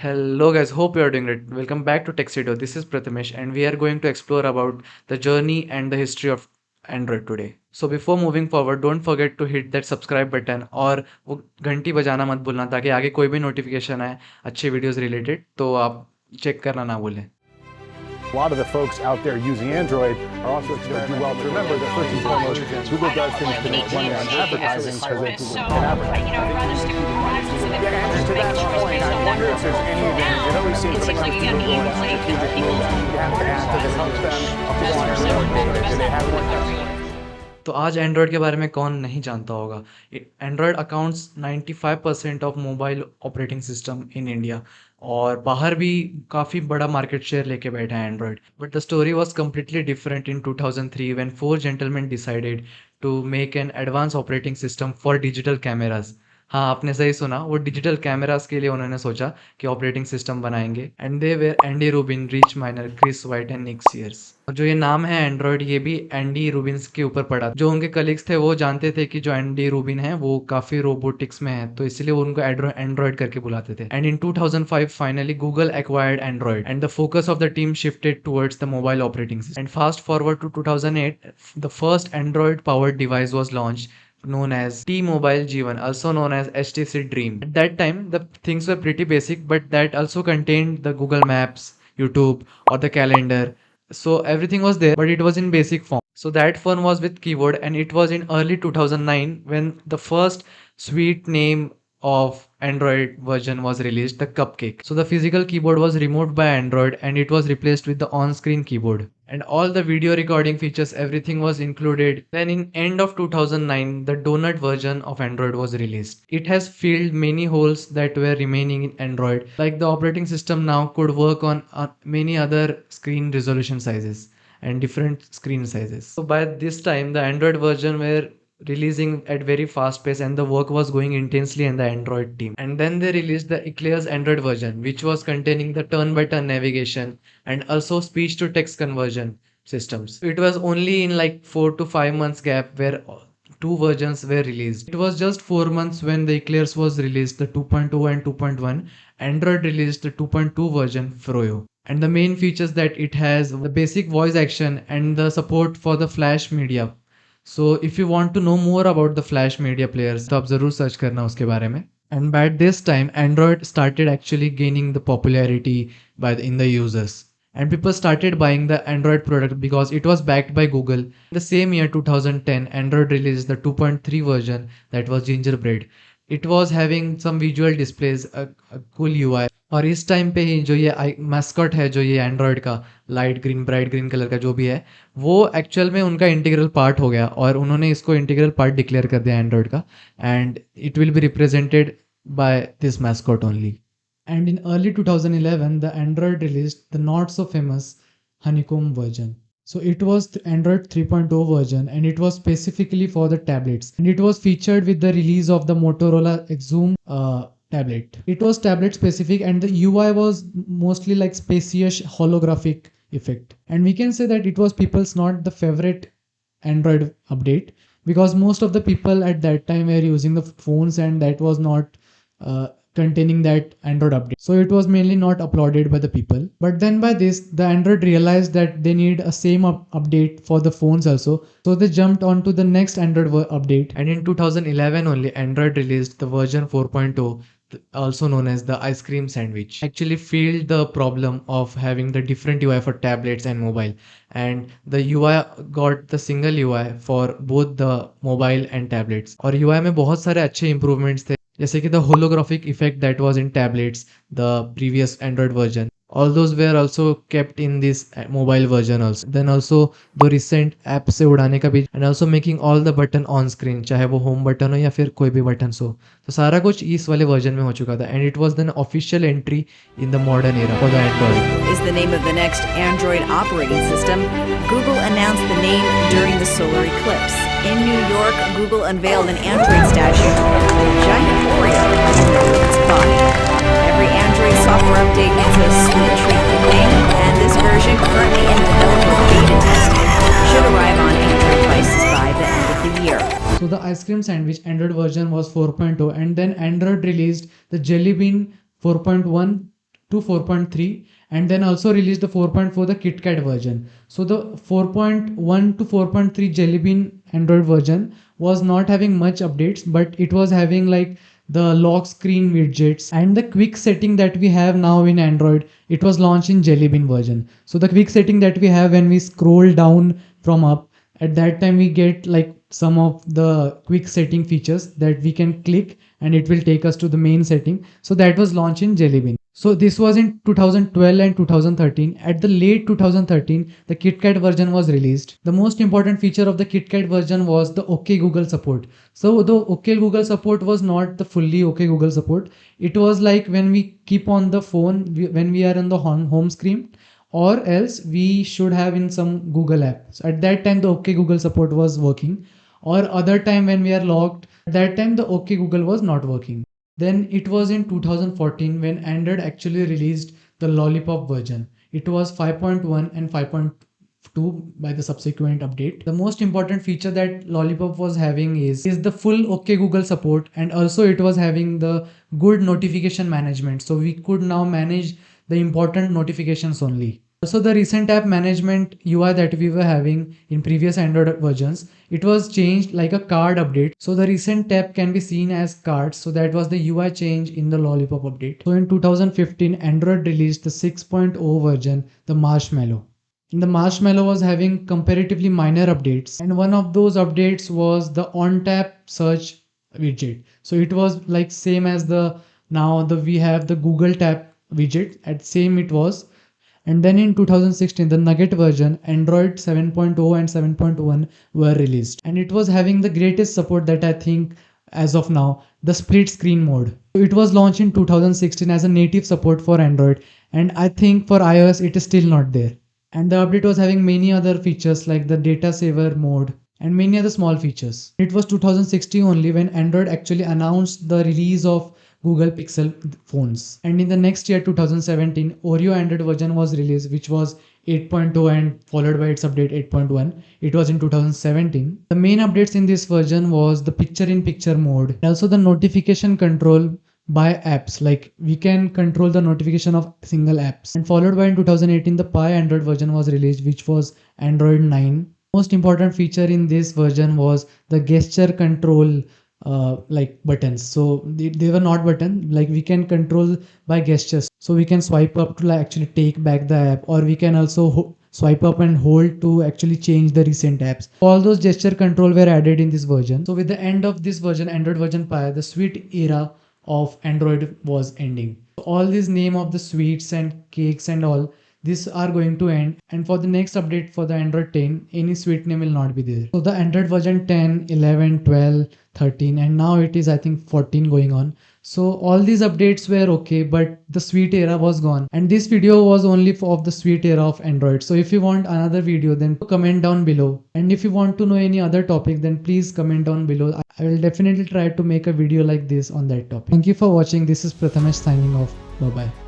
Hello guys, hope you are doing great. Welcome back to Tuxedo. This is Prathamesh and we are going to explore about the journey and the history of Android today. So before moving forward, don't forget to hit that subscribe button और वो घंटी बजाना मत भूलना ताकि आगे कोई भी नोटिफिकेशन आए अच्छे वीडियोस रिलेटेड तो आप चेक करना ना भूलें. A lot of the folks out there using Android are also expecting well to remember that first and foremost, Google does things to make money on advertising because it can advertise. And to that point, I wonder if there's anything, it always seems when it comes to Google and strategic moves, you have to ask that it helps them acquire more data. Do they have more? तो आज Android के बारे में कौन नहीं जानता होगा. Android accounts 95% of mobile operating system in India और बाहर भी काफ़ी बड़ा मार्केट शेयर लेके बैठा है Android. But the story was completely different in 2003 when four gentleman decided to make an advance operating system for digital cameras. हाँ, आपने सही सुना, वो डिजिटल कैमरास के लिए उन्होंने सोचा कि ऑपरेटिंग सिस्टम बनाएंगे. And they were Andy Rubin, Rich Miner, Chris White and Nick Sears. और जो ये नाम है एंड्रॉयड, ये भी एंडी रूबिन्स के ऊपर पड़ा. जो उनके कलीग्स थे वो जानते थे कि जो एंडी रूबिन है वो काफ़ी रोबोटिक्स में है, तो इसलिए वो उनको एंड्रॉयड करके बुलाते थे. And in 2005 finally Google acquired Android and the focus of the team shifted towards the mobile operating system. And fast forward to 2008, the first Android powered device was launch known as T-Mobile G1, also known as HTC Dream. At that time, the things were pretty basic, but that also contained the Google Maps, YouTube, or the calendar. So everything was there, but it was in basic form. So that phone was with keyboard, and it was in early 2009 when the first sweet name of Android version was released, the Cupcake. So the physical keyboard was removed by Android and it was replaced with the on-screen keyboard. And all the video recording features, everything was included. Then in end of 2009, the donut version of Android was released. It has filled many holes that were remaining in Android. Like the operating system now could work on many other screen resolution sizes and different screen sizes. So by this time, the Android version were releasing at very fast pace and the work was going intensely in the Android team. And then they released the Eclair's Android version, which was containing the turn by turn navigation and also speech to text conversion systems. It was only in like 4 to 5 months gap where two versions were released. It was just 4 months when the Eclairs was released, the 2.0 and 2.1. Android released the 2.2 version, Froyo. And the main features that it has, the basic voice action and the support for the flash media. So if you want to know more about the flash media players, तो आप ज़रूर search करना उसके बारे में. And by this time, Android started actually gaining the popularity in the users. And people started buying the Android product because it was backed by Google. The same year 2010, Android released the 2.3 version that was Gingerbread. It was having some visual displays, a cool UI. और इस time पे ही जो ये mascot है, जो ये Android का light green bright green colour का जो भी है, वो एक्चुअल में उनका इंटीग्रल पार्ट हो गया और उन्होंने इसको इंटीग्रल पार्ट डिक्लेयर कर दिया एंड्रॉयड का. And it will be represented by this mascot only. And in early 2011 the Android released the not so famous Honeycomb version. So it was Android 3.0 version and it was specifically for the tablets. And it was featured with the release of the Motorola Xoom tablet. It was tablet specific and the UI was mostly like spacious holographic effect. And we can say that it was people's not the favorite Android update because most of the people at that time were using the phones and that was not containing that Android update. So it was mainly not uploaded by the people. But then by this, the Android realized that they need a same update for the phones also. So they jumped on to the next Android update. And in 2011 only, Android released the version 4.0, also known as the ice cream sandwich. Actually filled the problem of having the different UI for tablets and mobile. And the UI got the single UI for both the mobile and tablets. और UI में बहुत सारे अच्छे improvements थे. जैसे कि the holographic effect that was in tablets, the previous Android version. All those were also kept in this mobile version also. Then also the recent app से उड़ाने का भी and also making all the button on screen, चाहे वो home button हो या फिर कोई भी buttons हो. तो सारा कुछ इस वाले version में हो चुका था and it was the official entry in the modern era for the Android. Is the name of the next Android operating system. Google announced the name during the solar eclipse. In New York, Google unveiled an Android statue with a giant Oreo under its body. Every Android software update gets a sweet treat thing, and this version, currently in developer beta testing, should arrive on Android devices by the end of the year. So the ice cream sandwich Android version was 4.0 and then Android released the Jelly Bean 4.1 to 4.3, and then also released the 4.4, the KitKat version. So the 4.1 to 4.3 Jelly Bean Android version was not having much updates, but it was having like the lock screen widgets and the quick setting that we have now in Android. It was launched in Jelly Bean version. So the quick setting that we have when we scroll down from up, at that time we get like some of the quick setting features that we can click and it will take us to the main setting. So that was launched in Jelly Bean. So this was in 2012 and 2013. At the late 2013, the KitKat version was released. The most important feature of the KitKat version was the OK Google support. So the OK Google support was not the fully OK Google support. It was like when we keep on the phone, when we are on the home screen, or else we should have in some Google app. So at that time, the OK Google support was working, or other time when we are logged, at that time the OK Google was not working. Then it was in 2014 when Android actually released the Lollipop version. It was 5.1 and 5.2 by the subsequent update. The most important feature that Lollipop was having is the full OK Google support, and also it was having the good notification management. So we could now manage the important notifications only. Also, the recent app management UI that we were having in previous Android versions, it was changed like a card update. So the recent tab can be seen as cards. So that was the UI change in the Lollipop update. So in 2015, Android released the 6.0 version, the Marshmallow. And the Marshmallow was having comparatively minor updates. And one of those updates was the on-tap search widget. So it was like same as we have the Google tap widget, at same it was. And then in 2016, the Nougat version, Android 7.0 and 7.1 were released. And it was having the greatest support that I think as of now, the split screen mode. So it was launched in 2016 as a native support for Android. And I think for iOS, it is still not there. And the update was having many other features like the data saver mode and many other small features. It was 2016 only when Android actually announced the release of Google Pixel phones. And in the next year, 2017, Oreo Android version was released, which was 8.0 and followed by its update 8.1. It was in 2017. The main updates in this version was the picture-in-picture mode, and also the notification control by apps, like we can control the notification of single apps. And followed by in 2018, the Pie Android version was released, which was Android 9. Most important feature in this version was the gesture control like buttons. So they were not button, like we can control by gestures. So we can swipe up to like actually take back the app, or we can also swipe up and hold to actually change the recent apps. All those gesture control were added in this version. So with the end of this version, Android version Pie, the sweet era of Android was ending. All these name of the sweets and cakes and all, these are going to end, and for the next update for the Android 10, any sweet name will not be there. So the Android version 10, 11, 12, 13, and now it is I think 14 going on. So all these updates were okay, but the sweet era was gone, and this video was only of the sweet era of Android. So if you want another video, then comment down below, and if you want to know any other topic, then please comment down below. I will definitely try to make a video like this on that topic. Thank you for watching. This is Prathamesh signing off. Bye bye.